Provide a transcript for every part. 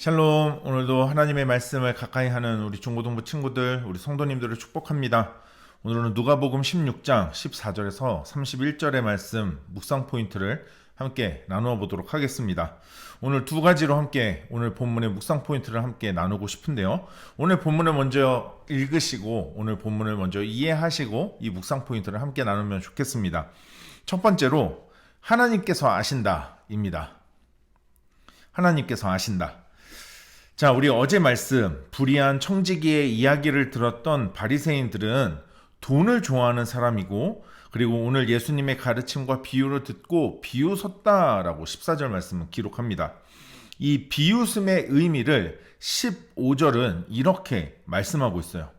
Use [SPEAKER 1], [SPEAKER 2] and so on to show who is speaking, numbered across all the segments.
[SPEAKER 1] 샬롬. 오늘도 하나님의 말씀을 가까이 하는 우리 중고등부 친구들, 우리 성도님들을 축복합니다. 오늘은 누가복음 16장 14절에서 31절의 말씀 묵상 포인트를 함께 나누어 보도록 하겠습니다. 오늘 두 가지로 함께 오늘 본문의 묵상 포인트를 함께 나누고 싶은데요. 오늘 본문을 먼저 읽으시고 오늘 본문을 먼저 이해하시고 이 묵상 포인트를 함께 나누면 좋겠습니다. 첫 번째로 하나님께서 아신다입니다. 하나님께서 아신다. 자, 우리 어제 말씀 불의한 청지기의 이야기를 들었던 바리새인들은 돈을 좋아하는 사람이고, 그리고 오늘 예수님의 가르침과 비유를 듣고 비웃었다라고 14절 말씀은 기록합니다. 이 비웃음의 의미를 15절은 이렇게 말씀하고 있어요.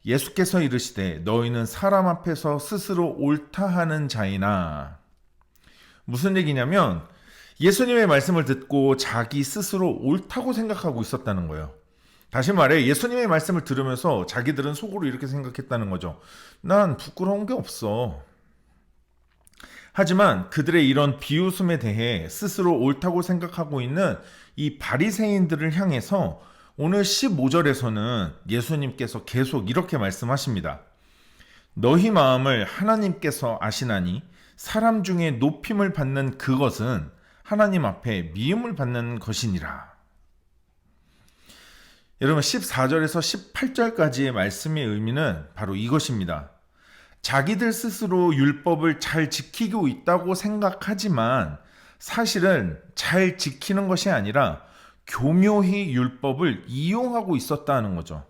[SPEAKER 1] 예수께서 이르시되 너희는 사람 앞에서 스스로 옳다 하는 자이나. 무슨 얘기냐면 예수님의 말씀을 듣고 자기 스스로 옳다고 생각하고 있었다는 거예요. 다시 말해 예수님의 말씀을 들으면서 자기들은 속으로 이렇게 생각했다는 거죠. 난 부끄러운 게 없어. 하지만 그들의 이런 비웃음에 대해 스스로 옳다고 생각하고 있는 이 바리새인들을 향해서 오늘 15절에서는 예수님께서 계속 이렇게 말씀하십니다. 너희 마음을 하나님께서 아시나니 사람 중에 높임을 받는 그것은 하나님 앞에 미움을 받는 것이니라. 여러분 14절에서 18절까지의 말씀의 의미는 바로 이것입니다. 자기들 스스로 율법을 잘 지키고 있다고 생각하지만 사실은 잘 지키는 것이 아니라 교묘히 율법을 이용하고 있었다는 거죠.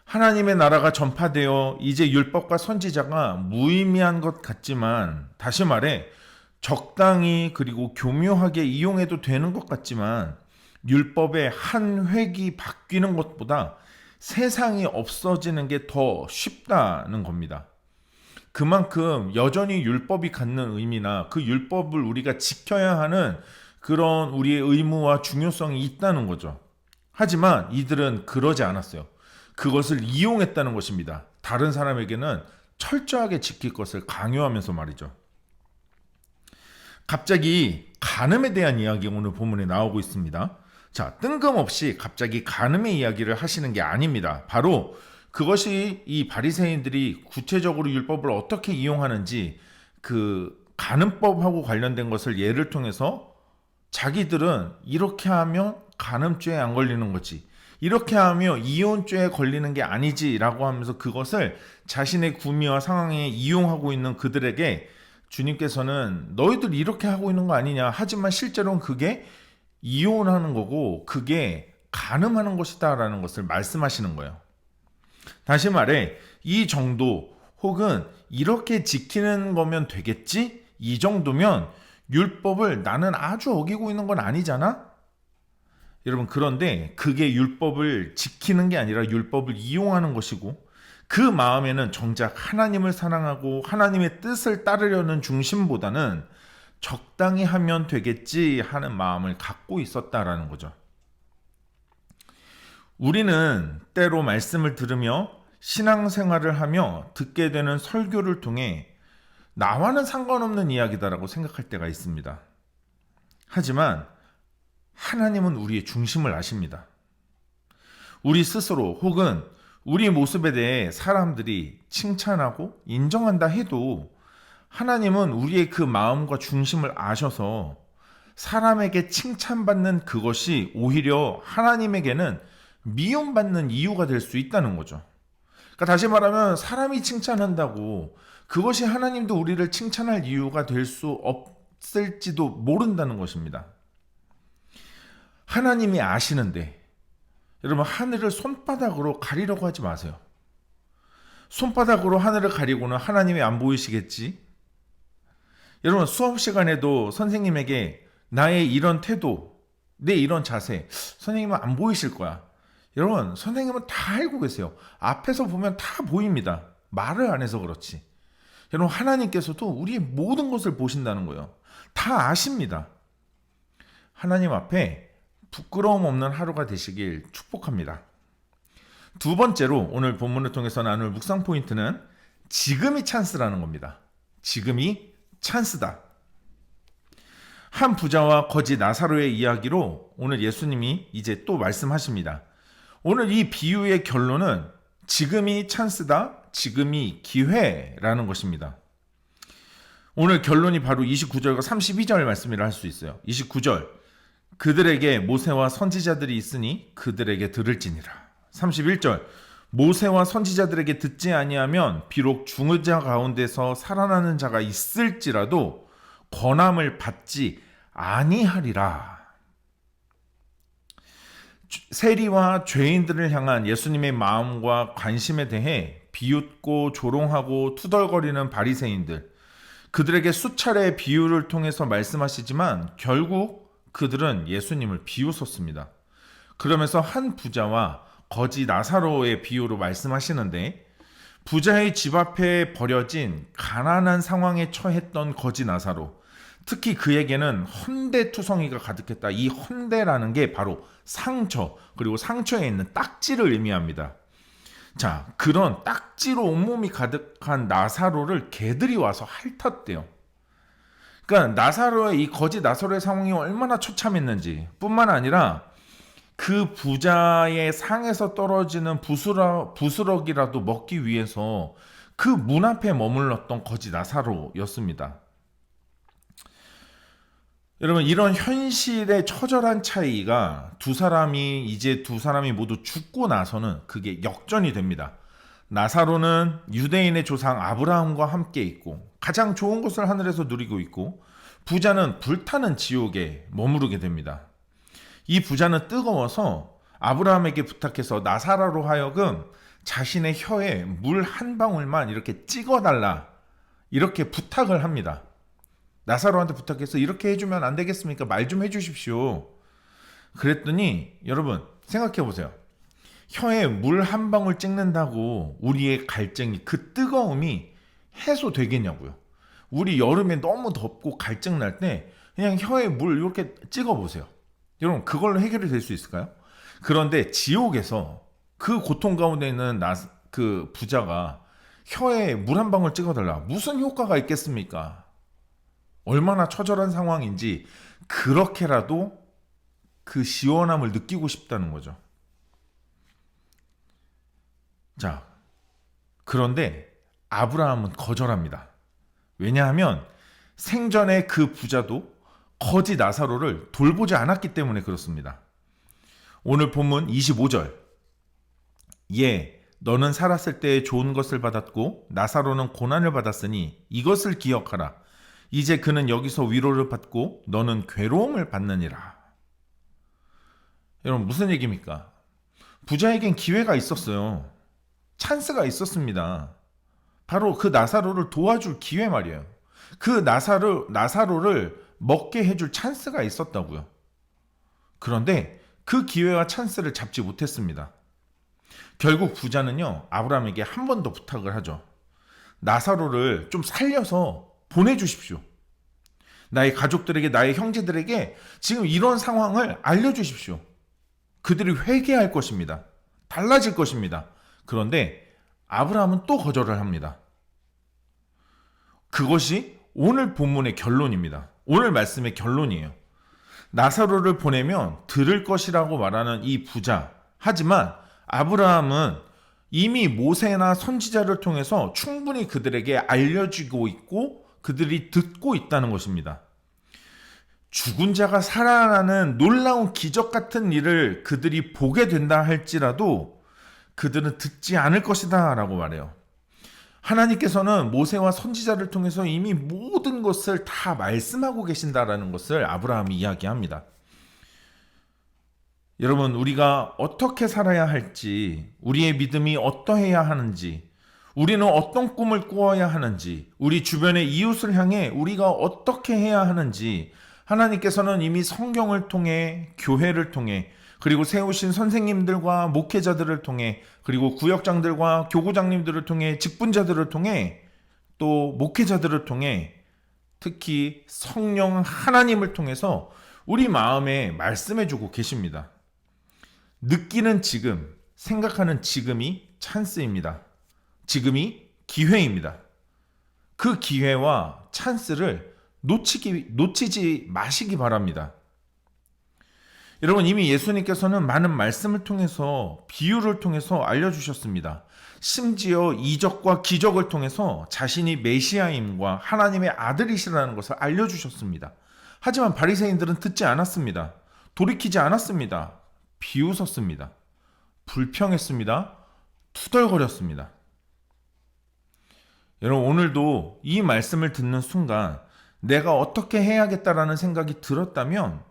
[SPEAKER 1] 하나님의 나라가 전파되어 이제 율법과 선지자가 무의미한 것 같지만, 다시 말해 적당히 그리고 교묘하게 이용해도 되는 것 같지만 율법의 한 획이 바뀌는 것보다 세상이 없어지는 게 더 쉽다는 겁니다. 그만큼 여전히 율법이 갖는 의미나 그 율법을 우리가 지켜야 하는 그런 우리의 의무와 중요성이 있다는 거죠. 하지만 이들은 그러지 않았어요. 그것을 이용했다는 것입니다. 다른 사람에게는 철저하게 지킬 것을 강요하면서 말이죠. 갑자기 간음에 대한 이야기가 오늘 본문에 나오고 있습니다. 자, 뜬금없이 갑자기 간음의 이야기를 하시는 게 아닙니다. 바로 그것이 이 바리새인들이 구체적으로 율법을 어떻게 이용하는지 그 간음법하고 관련된 것을 예를 통해서 자기들은 이렇게 하면 간음죄에 안 걸리는 거지, 이렇게 하면 이혼죄에 걸리는 게 아니지라고 하면서 그것을 자신의 구미와 상황에 이용하고 있는 그들에게 주님께서는 너희들 이렇게 하고 있는 거 아니냐, 하지만 실제로는 그게 이혼하는 거고 그게 간음하는 것이다 라는 것을 말씀하시는 거예요. 다시 말해 이 정도 혹은 이렇게 지키는 거면 되겠지? 이 정도면 율법을 나는 아주 어기고 있는 건 아니잖아? 여러분, 그런데 그게 율법을 지키는 게 아니라 율법을 이용하는 것이고, 그 마음에는 정작 하나님을 사랑하고 하나님의 뜻을 따르려는 중심보다는 적당히 하면 되겠지 하는 마음을 갖고 있었다라는 거죠. 우리는 때로 말씀을 들으며 신앙생활을 하며 듣게 되는 설교를 통해 나와는 상관없는 이야기다라고 생각할 때가 있습니다. 하지만 하나님은 우리의 중심을 아십니다. 우리 스스로 혹은 우리 모습에 대해 사람들이 칭찬하고 인정한다 해도 하나님은 우리의 그 마음과 중심을 아셔서 사람에게 칭찬받는 그것이 오히려 하나님에게는 미움받는 이유가 될 수 있다는 거죠. 그러니까 다시 말하면 사람이 칭찬한다고 그것이 하나님도 우리를 칭찬할 이유가 될 수 없을지도 모른다는 것입니다. 하나님이 아시는데 여러분, 하늘을 손바닥으로 가리려고 하지 마세요. 손바닥으로 하늘을 가리고는 하나님이 안 보이시겠지? 여러분, 수업 시간에도 선생님에게 나의 이런 태도, 내 이런 자세, 선생님은 안 보이실 거야. 여러분, 선생님은 다 알고 계세요. 앞에서 보면 다 보입니다. 말을 안 해서 그렇지. 여러분, 하나님께서도 우리의 모든 것을 보신다는 거예요. 다 아십니다. 하나님 앞에 부끄러움 없는 하루가 되시길 축복합니다. 두 번째로 오늘 본문을 통해서 나눌 묵상 포인트는 지금이 찬스라는 겁니다. 지금이 찬스다. 한 부자와 거지 나사로의 이야기로 오늘 예수님이 이제 또 말씀하십니다. 오늘 이 비유의 결론은 지금이 찬스다, 지금이 기회라는 것입니다. 오늘 결론이 바로 29절과 32절 말씀이라 할 수 있어요. 29절, 그들에게 모세와 선지자들이 있으니 그들에게 들을지니라. 31절, 모세와 선지자들에게 듣지 아니하면 비록 죽은 자 가운데서 살아나는 자가 있을지라도 권함을 받지 아니하리라. 세리와 죄인들을 향한 예수님의 마음과 관심에 대해 비웃고 조롱하고 투덜거리는 바리새인들, 그들에게 수차례 비유를 통해서 말씀하시지만 결국 그들은 예수님을 비웃었습니다. 그러면서 한 부자와 거지 나사로의 비유로 말씀하시는데, 부자의 집 앞에 버려진 가난한 상황에 처했던 거지 나사로, 특히 그에게는 헌대투성이가 가득했다. 이 헌대라는 게 바로 상처, 그리고 상처에 있는 딱지를 의미합니다. 자, 그런 딱지로 온몸이 가득한 나사로를 개들이 와서 핥았대요. 그러니까 나사로의 이 거지 나사로의 상황이 얼마나 처참했는지 뿐만 아니라 그 부자의 상에서 떨어지는 부스럭이라도 먹기 위해서 그 문 앞에 머물렀던 거지 나사로였습니다. 여러분, 이런 현실의 처절한 차이가 두 사람이 모두 죽고 나서는 그게 역전이 됩니다. 나사로는 유대인의 조상 아브라함과 함께 있고 가장 좋은 것을 하늘에서 누리고 있고, 부자는 불타는 지옥에 머무르게 됩니다. 이 부자는 뜨거워서 아브라함에게 부탁해서 나사로로 하여금 자신의 혀에 물 한 방울만 이렇게 찍어달라, 이렇게 부탁을 합니다. 나사로한테 부탁해서 이렇게 해주면 안 되겠습니까? 말 좀 해주십시오. 그랬더니 여러분 생각해 보세요. 혀에 물 한 방울 찍는다고 우리의 갈증이, 그 뜨거움이 해소되겠냐고요. 우리 여름에 너무 덥고 갈증 날 때 그냥 혀에 물 이렇게 찍어 보세요. 여러분, 그걸로 해결이 될 수 있을까요? 그런데 지옥에서 그 고통 가운데 있는 그 부자가 혀에 물 한 방울 찍어달라, 무슨 효과가 있겠습니까? 얼마나 처절한 상황인지 그렇게라도 그 시원함을 느끼고 싶다는 거죠. 자, 그런데 아브라함은 거절합니다. 왜냐하면 생전에 그 부자도 거지 나사로를 돌보지 않았기 때문에 그렇습니다. 오늘 본문 25절, 예, 너는 살았을 때 좋은 것을 받았고 나사로는 고난을 받았으니 이것을 기억하라. 이제 그는 여기서 위로를 받고 너는 괴로움을 받느니라. 여러분, 무슨 얘기입니까? 부자에겐 기회가 있었어요. 찬스가 있었습니다. 바로 그 나사로를 도와줄 기회 말이에요. 그 나사로를 먹게 해줄 찬스가 있었다고요. 그런데 그 기회와 찬스를 잡지 못했습니다. 결국 부자는요, 아브라함에게 한 번 더 부탁을 하죠. 나사로를 좀 살려서 보내주십시오. 나의 가족들에게, 나의 형제들에게 지금 이런 상황을 알려주십시오. 그들이 회개할 것입니다. 달라질 것입니다. 그런데 아브라함은 또 거절을 합니다. 그것이 오늘 본문의 결론입니다. 오늘 말씀의 결론이에요. 나사로를 보내면 들을 것이라고 말하는 이 부자. 하지만 아브라함은 이미 모세나 선지자를 통해서 충분히 그들에게 알려지고 있고 그들이 듣고 있다는 것입니다. 죽은 자가 살아나는 놀라운 기적 같은 일을 그들이 보게 된다 할지라도 그들은 듣지 않을 것이다 라고 말해요. 하나님께서는 모세와 선지자를 통해서 이미 모든 것을 다 말씀하고 계신다라는 것을 아브라함이 이야기합니다. 여러분, 우리가 어떻게 살아야 할지, 우리의 믿음이 어떠해야 하는지, 우리는 어떤 꿈을 꾸어야 하는지, 우리 주변의 이웃을 향해 우리가 어떻게 해야 하는지 하나님께서는 이미 성경을 통해, 교회를 통해, 그리고 세우신 선생님들과 목회자들을 통해, 그리고 구역장들과 교구장님들을 통해, 직분자들을 통해, 또 목회자들을 통해, 특히 성령 하나님을 통해서 우리 마음에 말씀해주고 계십니다. 느끼는 지금, 생각하는 지금이 찬스입니다. 지금이 기회입니다. 그 기회와 찬스를 놓치지 마시기 바랍니다. 여러분, 이미 예수님께서는 많은 말씀을 통해서, 비유를 통해서 알려주셨습니다. 심지어 이적과 기적을 통해서 자신이 메시아임과 하나님의 아들이시라는 것을 알려주셨습니다. 하지만 바리새인들은 듣지 않았습니다. 돌이키지 않았습니다. 비웃었습니다. 불평했습니다. 투덜거렸습니다. 여러분, 오늘도 이 말씀을 듣는 순간 내가 어떻게 해야겠다라는 생각이 들었다면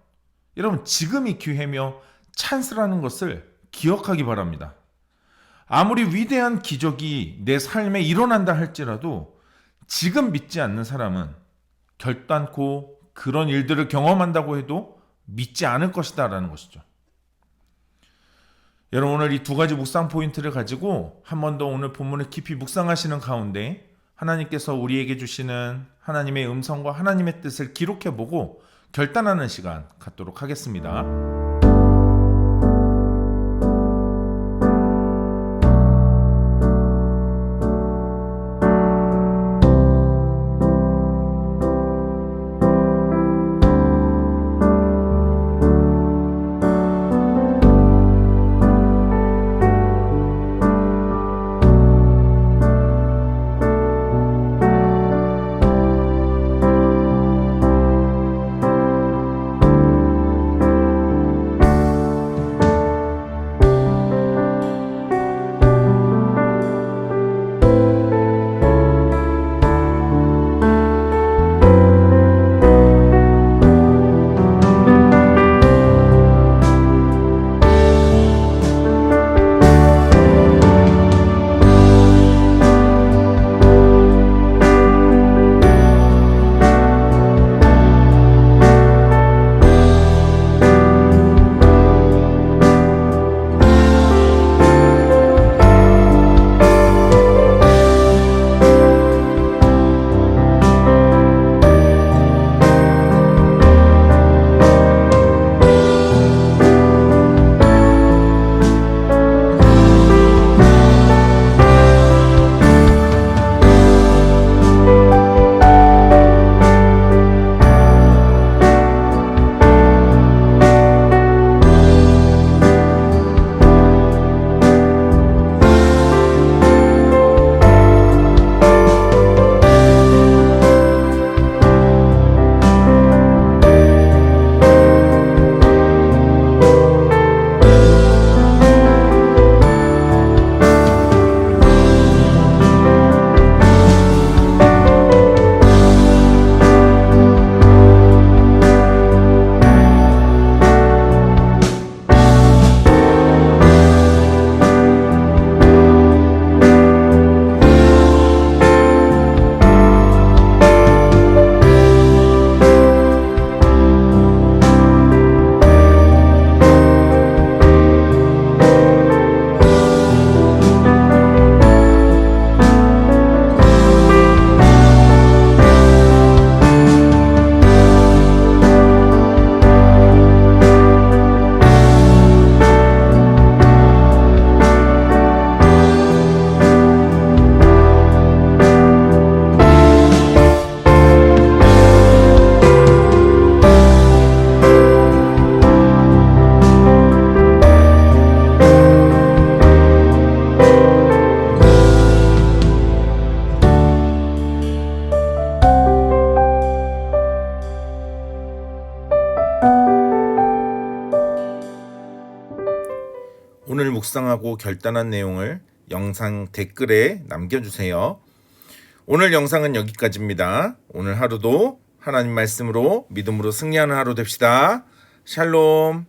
[SPEAKER 1] 여러분, 지금이 기회며 찬스라는 것을 기억하기 바랍니다. 아무리 위대한 기적이 내 삶에 일어난다 할지라도 지금 믿지 않는 사람은 결단코 그런 일들을 경험한다고 해도 믿지 않을 것이다 라는 것이죠. 여러분, 오늘 이 두 가지 묵상 포인트를 가지고 한 번 더 오늘 본문을 깊이 묵상하시는 가운데 하나님께서 우리에게 주시는 하나님의 음성과 하나님의 뜻을 기록해보고 결단하는 시간 갖도록 하겠습니다. 오늘 묵상하고 결단한 내용을 영상 댓글에 남겨주세요. 오늘 영상은 여기까지입니다. 오늘 하루도 하나님 말씀으로 믿음으로 승리하는 하루 됩시다. 샬롬.